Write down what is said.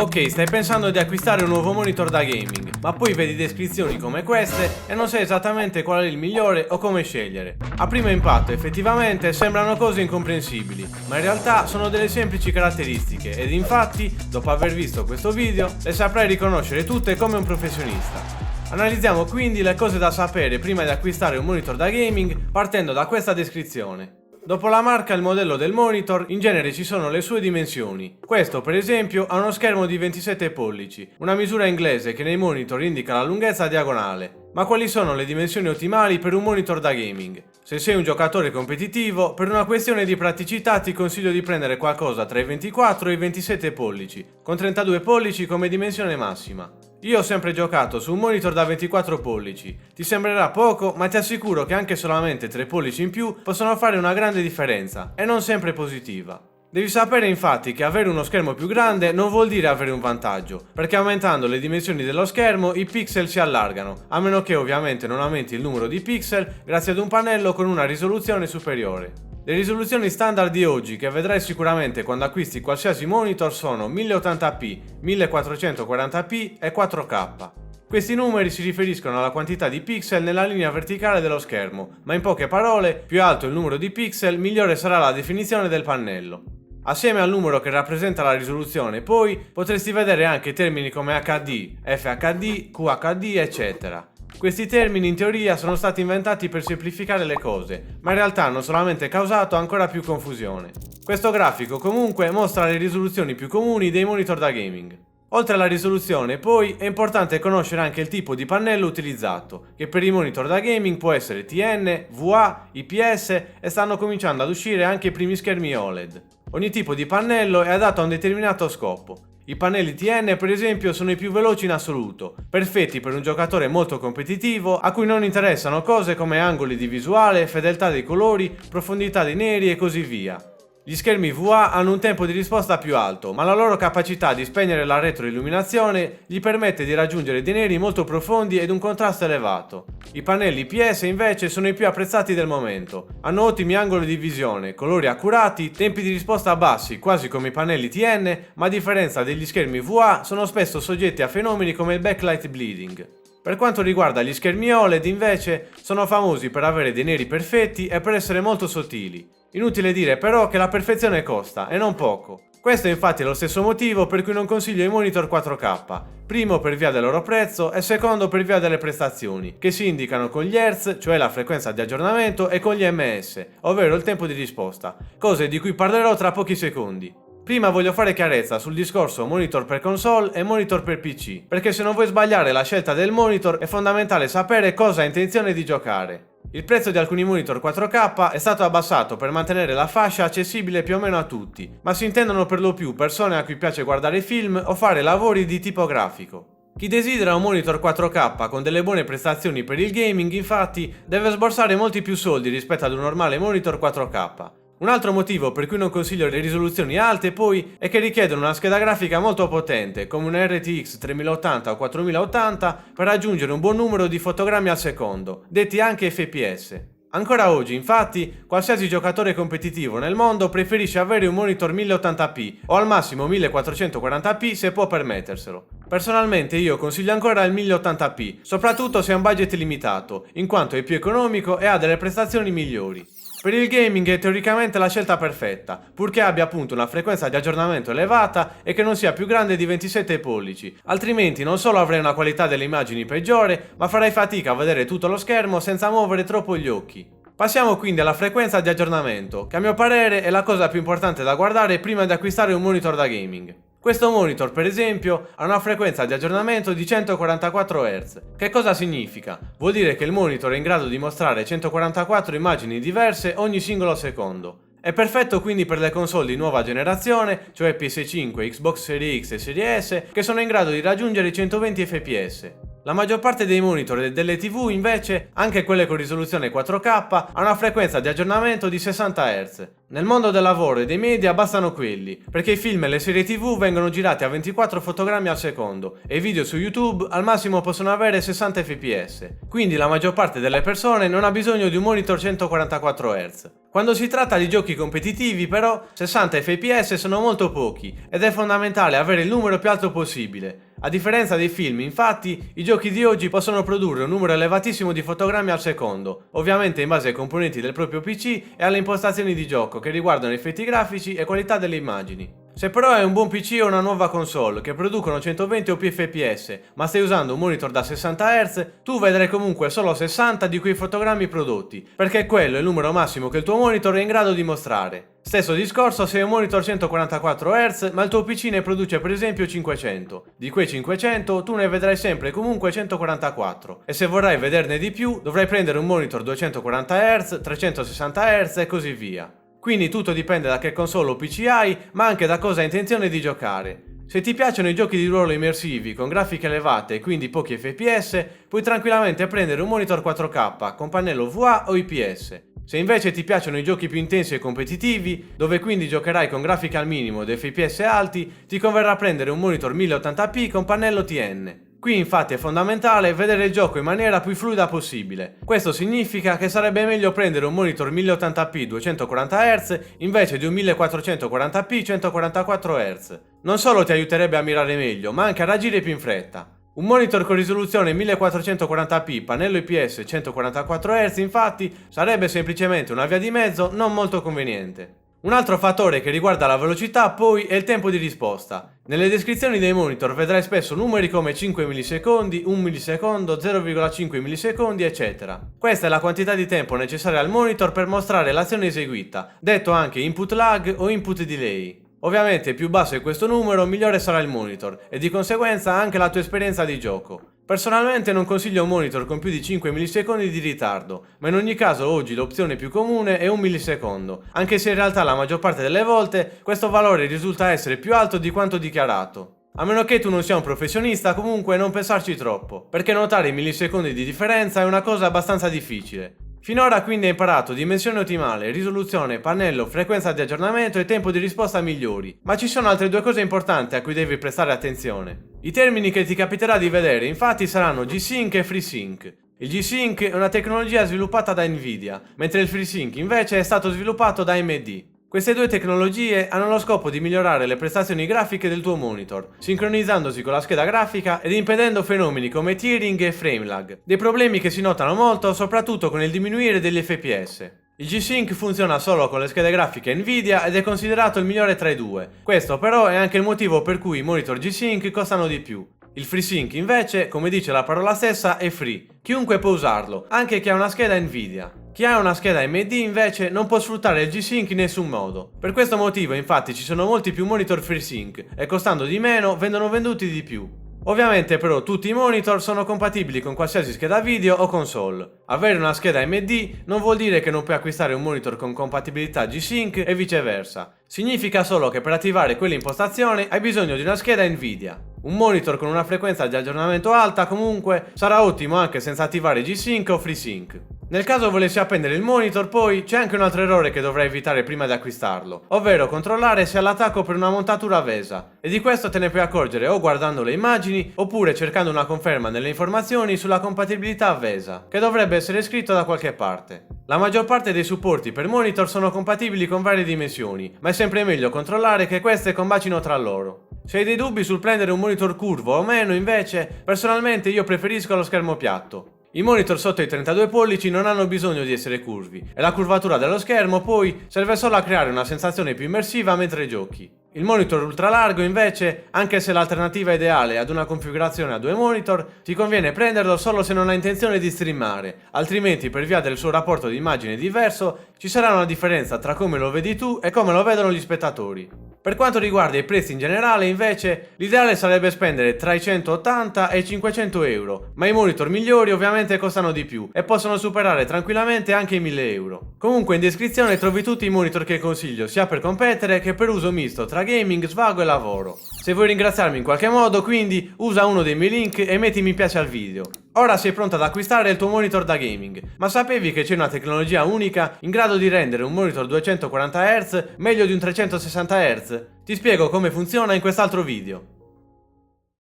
Ok, stai pensando di acquistare un nuovo monitor da gaming, ma poi vedi descrizioni come queste e non sai esattamente qual è il migliore o come scegliere. A primo impatto effettivamente sembrano cose incomprensibili, ma in realtà sono delle semplici caratteristiche ed infatti, dopo aver visto questo video, le saprai riconoscere tutte come un professionista. Analizziamo quindi le cose da sapere prima di acquistare un monitor da gaming partendo da questa descrizione. Dopo la marca e il modello del monitor, in genere ci sono le sue dimensioni. Questo, per esempio, ha uno schermo di 27 pollici, una misura inglese che nei monitor indica la lunghezza diagonale. Ma quali sono le dimensioni ottimali per un monitor da gaming? Se sei un giocatore competitivo, per una questione di praticità ti consiglio di prendere qualcosa tra i 24 e i 27 pollici, con 32 pollici come dimensione massima. Io ho sempre giocato su un monitor da 24 pollici, ti sembrerà poco, ma ti assicuro che anche solamente 3 pollici in più possono fare una grande differenza, e non sempre positiva. Devi sapere infatti che avere uno schermo più grande non vuol dire avere un vantaggio, perché aumentando le dimensioni dello schermo i pixel si allargano, a meno che ovviamente non aumenti il numero di pixel grazie ad un pannello con una risoluzione superiore. Le risoluzioni standard di oggi che vedrai sicuramente quando acquisti qualsiasi monitor sono 1080p, 1440p e 4K. Questi numeri si riferiscono alla quantità di pixel nella linea verticale dello schermo, ma in poche parole, più alto il numero di pixel, migliore sarà la definizione del pannello. Assieme al numero che rappresenta la risoluzione, poi, potresti vedere anche termini come HD, FHD, QHD, eccetera. Questi termini in teoria sono stati inventati per semplificare le cose, ma in realtà hanno solamente causato ancora più confusione. Questo grafico comunque mostra le risoluzioni più comuni dei monitor da gaming. Oltre alla risoluzione, poi, è importante conoscere anche il tipo di pannello utilizzato, che per i monitor da gaming può essere TN, VA, IPS e stanno cominciando ad uscire anche i primi schermi OLED. Ogni tipo di pannello è adatto a un determinato scopo. I pannelli TN per esempio sono i più veloci in assoluto, perfetti per un giocatore molto competitivo a cui non interessano cose come angoli di visuale, fedeltà dei colori, profondità dei neri e così via. Gli schermi VA hanno un tempo di risposta più alto, ma la loro capacità di spegnere la retroilluminazione gli permette di raggiungere dei neri molto profondi ed un contrasto elevato. I pannelli IPS invece sono i più apprezzati del momento. Hanno ottimi angoli di visione, colori accurati, tempi di risposta bassi, quasi come i pannelli TN, ma a differenza degli schermi VA sono spesso soggetti a fenomeni come il backlight bleeding. Per quanto riguarda gli schermi OLED invece, sono famosi per avere dei neri perfetti e per essere molto sottili. Inutile dire però che la perfezione costa, e non poco. Questo infatti è lo stesso motivo per cui non consiglio i monitor 4K, primo per via del loro prezzo e secondo per via delle prestazioni, che si indicano con gli Hz, cioè la frequenza di aggiornamento, e con gli ms, ovvero il tempo di risposta, cose di cui parlerò tra pochi secondi. Prima voglio fare chiarezza sul discorso monitor per console e monitor per PC, perché se non vuoi sbagliare la scelta del monitor è fondamentale sapere cosa hai intenzione di giocare. Il prezzo di alcuni monitor 4K è stato abbassato per mantenere la fascia accessibile più o meno a tutti, ma si intendono per lo più persone a cui piace guardare film o fare lavori di tipo grafico. Chi desidera un monitor 4K con delle buone prestazioni per il gaming, infatti, deve sborsare molti più soldi rispetto ad un normale monitor 4K. Un altro motivo per cui non consiglio le risoluzioni alte poi è che richiedono una scheda grafica molto potente come una RTX 3080 o 4080 per raggiungere un buon numero di fotogrammi al secondo, detti anche fps. Ancora oggi, infatti, qualsiasi giocatore competitivo nel mondo preferisce avere un monitor 1080p o al massimo 1440p se può permetterselo. Personalmente io consiglio ancora il 1080p, soprattutto se ha un budget limitato, in quanto è più economico e ha delle prestazioni migliori. Per il gaming è teoricamente la scelta perfetta, purché abbia appunto una frequenza di aggiornamento elevata e che non sia più grande di 27 pollici, altrimenti non solo avrai una qualità delle immagini peggiore, ma farai fatica a vedere tutto lo schermo senza muovere troppo gli occhi. Passiamo quindi alla frequenza di aggiornamento, che a mio parere è la cosa più importante da guardare prima di acquistare un monitor da gaming. Questo monitor, per esempio, ha una frequenza di aggiornamento di 144 Hz. Che cosa significa? Vuol dire che il monitor è in grado di mostrare 144 immagini diverse ogni singolo secondo. È perfetto quindi per le console di nuova generazione, cioè PS5, Xbox Series X e Series S, che sono in grado di raggiungere i 120 fps. La maggior parte dei monitor e delle TV invece, anche quelle con risoluzione 4K, ha una frequenza di aggiornamento di 60 Hz. Nel mondo del lavoro e dei media bastano quelli, perché i film e le serie TV vengono girati a 24 fotogrammi al secondo e i video su YouTube al massimo possono avere 60 fps. Quindi la maggior parte delle persone non ha bisogno di un monitor 144 Hz. Quando si tratta di giochi competitivi però 60 fps sono molto pochi ed è fondamentale avere il numero più alto possibile. A differenza dei film, infatti, i giochi di oggi possono produrre un numero elevatissimo di fotogrammi al secondo, ovviamente in base ai componenti del proprio PC e alle impostazioni di gioco che riguardano effetti grafici e qualità delle immagini. Se però hai un buon PC o una nuova console che producono 120 o più fps, ma stai usando un monitor da 60 Hz, tu vedrai comunque solo 60 di quei fotogrammi prodotti, perché quello è il numero massimo che il tuo monitor è in grado di mostrare. Stesso discorso se hai un monitor 144 Hz, ma il tuo PC ne produce per esempio 500. Di quei 500 tu ne vedrai sempre comunque 144, e se vorrai vederne di più dovrai prendere un monitor 240 Hz, 360 Hz e così via. Quindi tutto dipende da che console o PC hai, ma anche da cosa hai intenzione di giocare. Se ti piacciono i giochi di ruolo immersivi con grafiche elevate e quindi pochi fps, puoi tranquillamente prendere un monitor 4K con pannello VA o IPS. Se invece ti piacciono i giochi più intensi e competitivi, dove quindi giocherai con grafiche al minimo ed fps alti, ti converrà prendere un monitor 1080p con pannello TN. Qui infatti è fondamentale vedere il gioco in maniera più fluida possibile. Questo significa che sarebbe meglio prendere un monitor 1080p 240 Hz invece di un 1440p 144 Hz. Non solo ti aiuterebbe a mirare meglio, ma anche a reagire più in fretta. Un monitor con risoluzione 1440p, pannello IPS 144 Hz infatti sarebbe semplicemente una via di mezzo non molto conveniente. Un altro fattore che riguarda la velocità poi è il tempo di risposta. Nelle descrizioni dei monitor vedrai spesso numeri come 5 millisecondi, 1 millisecondo, 0,5 millisecondi, eccetera. Questa è la quantità di tempo necessaria al monitor per mostrare l'azione eseguita, detto anche input lag o input delay. Ovviamente più basso è questo numero, migliore sarà il monitor e di conseguenza anche la tua esperienza di gioco. Personalmente non consiglio un monitor con più di 5 millisecondi di ritardo, ma in ogni caso oggi l'opzione più comune è 1 millisecondo, anche se in realtà la maggior parte delle volte questo valore risulta essere più alto di quanto dichiarato. A meno che tu non sia un professionista, comunque non pensarci troppo, perché notare i millisecondi di differenza è una cosa abbastanza difficile. Finora quindi hai imparato dimensione ottimale, risoluzione, pannello, frequenza di aggiornamento e tempo di risposta migliori, ma ci sono altre due cose importanti a cui devi prestare attenzione. I termini che ti capiterà di vedere infatti saranno G-Sync e FreeSync. Il G-Sync è una tecnologia sviluppata da Nvidia, mentre il FreeSync invece è stato sviluppato da AMD. Queste due tecnologie hanno lo scopo di migliorare le prestazioni grafiche del tuo monitor, sincronizzandosi con la scheda grafica ed impedendo fenomeni come tearing e frame lag, dei problemi che si notano molto soprattutto con il diminuire degli FPS. Il G-Sync funziona solo con le schede grafiche Nvidia ed è considerato il migliore tra i due. Questo però è anche il motivo per cui i monitor G-Sync costano di più. Il FreeSync invece, come dice la parola stessa, è free. Chiunque può usarlo, anche chi ha una scheda Nvidia. Chi ha una scheda AMD invece non può sfruttare il G-Sync in nessun modo. Per questo motivo infatti ci sono molti più monitor FreeSync e costando di meno vengono venduti di più. Ovviamente però tutti i monitor sono compatibili con qualsiasi scheda video o console. Avere una scheda AMD non vuol dire che non puoi acquistare un monitor con compatibilità G-Sync e viceversa. Significa solo che per attivare quell'impostazione hai bisogno di una scheda Nvidia. Un monitor con una frequenza di aggiornamento alta comunque sarà ottimo anche senza attivare G-Sync o FreeSync. Nel caso volessi appendere il monitor poi c'è anche un altro errore che dovrai evitare prima di acquistarlo, ovvero controllare se ha l'attacco per una montatura VESA, e di questo te ne puoi accorgere o guardando le immagini oppure cercando una conferma nelle informazioni sulla compatibilità VESA, che dovrebbe essere scritto da qualche parte. La maggior parte dei supporti per monitor sono compatibili con varie dimensioni, ma è sempre meglio controllare che queste combacino tra loro. Se hai dei dubbi sul prendere un monitor curvo o meno invece, personalmente io preferisco lo schermo piatto. I monitor sotto i 32 pollici non hanno bisogno di essere curvi e la curvatura dello schermo poi serve solo a creare una sensazione più immersiva mentre giochi. Il monitor ultralargo invece, anche se l'alternativa ideale è ad una configurazione a due monitor, ti conviene prenderlo solo se non hai intenzione di streamare, altrimenti per via del suo rapporto di immagine diverso ci sarà una differenza tra come lo vedi tu e come lo vedono gli spettatori. Per quanto riguarda i prezzi in generale invece, l'ideale sarebbe spendere tra i 180 e i 500 euro, ma i monitor migliori ovviamente costano di più e possono superare tranquillamente anche i 1000 euro. Comunque in descrizione trovi tutti i monitor che consiglio sia per competere che per uso misto tra gaming, svago e lavoro. Se vuoi ringraziarmi in qualche modo quindi usa uno dei miei link e metti mi piace al video. Ora sei pronto ad acquistare il tuo monitor da gaming, ma sapevi che c'è una tecnologia unica in grado di rendere un monitor 240 Hz meglio di un 360 Hz? Ti spiego come funziona in quest'altro video.